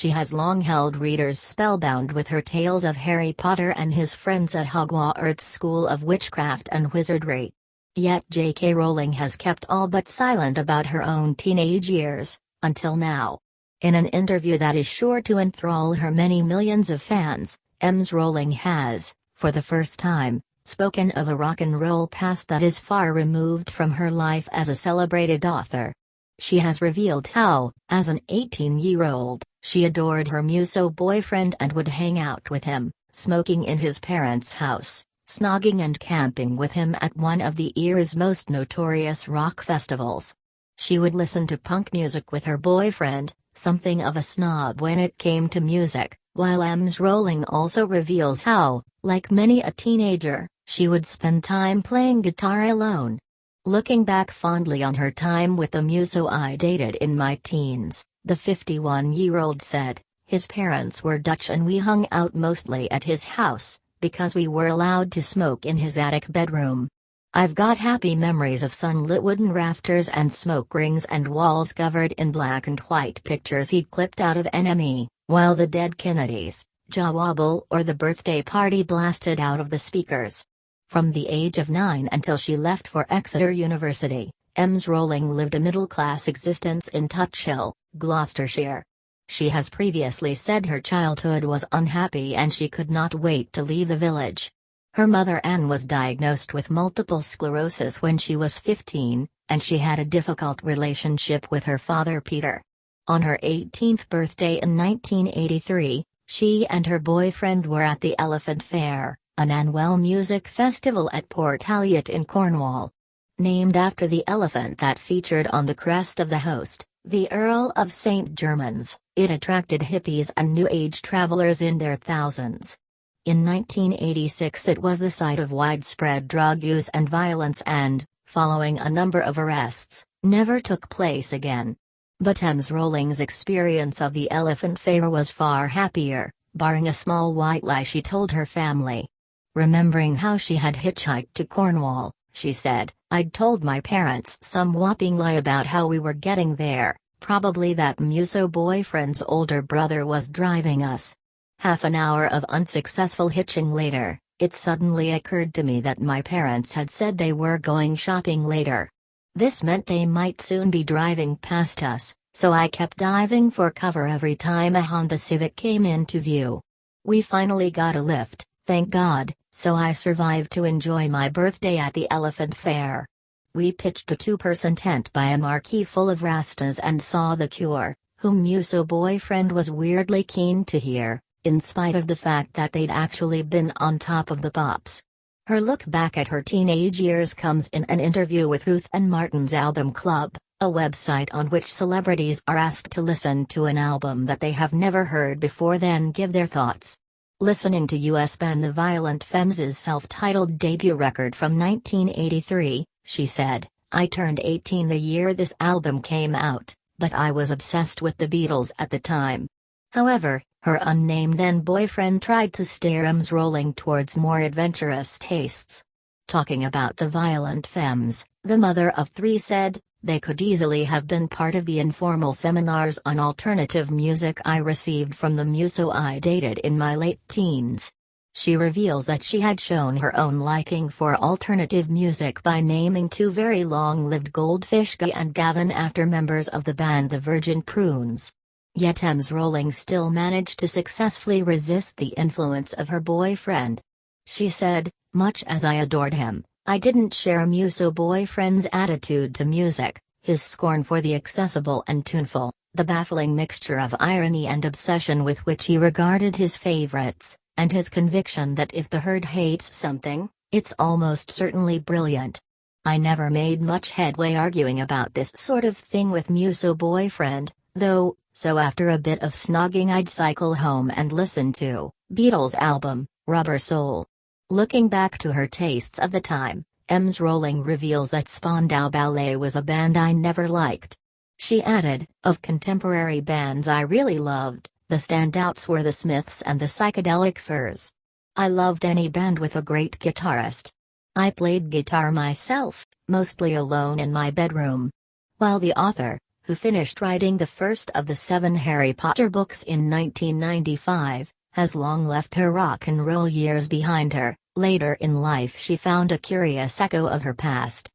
She has long held readers spellbound with her tales of Harry Potter and his friends at Hogwarts School of Witchcraft and Wizardry. Yet JK Rowling has kept all but silent about her own teenage years, until now. In an interview that is sure to enthrall her many millions of fans, Ms. Rowling has, for the first time, spoken of a rock and roll past that is far removed from her life as a celebrated author. She has revealed how, as an 18-year-old, she adored her muso boyfriend and would hang out with him, smoking in his parents' house, snogging and camping with him at one of the era's most notorious rock festivals. She would listen to punk music with her boyfriend, something of a snob when it came to music, while Ms. Rowling also reveals how, like many a teenager, she would spend time playing guitar alone. Looking back fondly on her time with the muso I dated in my teens, the 51-year-old said, his parents were Dutch and we hung out mostly at his house, because we were allowed to smoke in his attic bedroom. I've got happy memories of sunlit wooden rafters and smoke rings and walls covered in black and white pictures he'd clipped out of NME, while the Dead Kennedys, Jaw Wobble or the birthday party blasted out of the speakers. From the age of 9 until she left for Exeter University, Ms. Rowling lived a middle-class existence in Touch Hill, Gloucestershire. She has previously said her childhood was unhappy and she could not wait to leave the village. Her mother Anne was diagnosed with multiple sclerosis when she was 15, and she had a difficult relationship with her father Peter. On her 18th birthday in 1983, she and her boyfriend were at the Elephant Fair, an annual music festival at Port Eliot in Cornwall. Named after the elephant that featured on the crest of the host, the Earl of St. Germans, it attracted hippies and New Age travelers in their thousands. In 1986 it was the site of widespread drug use and violence and, following a number of arrests, never took place again. But Ms. Rowling's experience of the Elephant Fair was far happier, barring a small white lie she told her family. Remembering how she had hitchhiked to Cornwall, she said, I'd told my parents some whopping lie about how we were getting there, probably that muso boyfriend's older brother was driving us. Half an hour of unsuccessful hitching later, it suddenly occurred to me that my parents had said they were going shopping later. This meant they might soon be driving past us, so I kept diving for cover every time a Honda Civic came into view. We finally got a lift, thank God, so I survived to enjoy my birthday at the Elephant Fair. We pitched a two-person tent by a marquee full of Rastas and saw The Cure, whom muso boyfriend was weirdly keen to hear, in spite of the fact that they'd actually been on top of the pops. Her look back at her teenage years comes in an interview with Ruth and Martin's Album Club, a website on which celebrities are asked to listen to an album that they have never heard before then give their thoughts. Listening to US band The Violent Femmes' self-titled debut record from 1983, she said, I turned 18 the year this album came out, but I was obsessed with the Beatles at the time. However, her unnamed then-boyfriend tried to steer Ms. Rowling towards more adventurous tastes. Talking about The Violent Femmes, the mother of three said, they could easily have been part of the informal seminars on alternative music I received from the muso I dated in my late teens. She reveals that she had shown her own liking for alternative music by naming two very long-lived Goldfish Guy and Gavin after members of the band The Virgin Prunes. Yet Ms. Rowling still managed to successfully resist the influence of her boyfriend. She said, much as I adored him, I didn't share muso boyfriend's attitude to music, his scorn for the accessible and tuneful, the baffling mixture of irony and obsession with which he regarded his favorites, and his conviction that if the herd hates something, it's almost certainly brilliant. I never made much headway arguing about this sort of thing with muso boyfriend, though, so after a bit of snogging I'd cycle home and listen to Beatles album, Rubber Soul. Looking back to her tastes of the time, Ms. Rowling reveals that Spandau Ballet was a band I never liked. She added, of contemporary bands I really loved, the standouts were the Smiths and the Psychedelic Furs. I loved any band with a great guitarist. I played guitar myself, mostly alone in my bedroom. While the author, who finished writing the first of the 7 Harry Potter books in 1995, has long left her rock and roll years behind her. Later in life she found a curious echo of her past.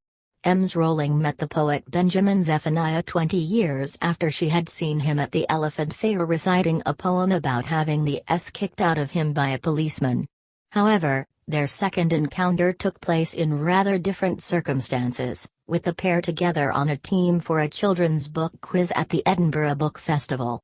Ms. Rowling met the poet Benjamin Zephaniah 20 years after she had seen him at the Elephant Fair reciting a poem about having the S kicked out of him by a policeman. However, their second encounter took place in rather different circumstances, with the pair together on a team for a children's book quiz at the Edinburgh Book Festival.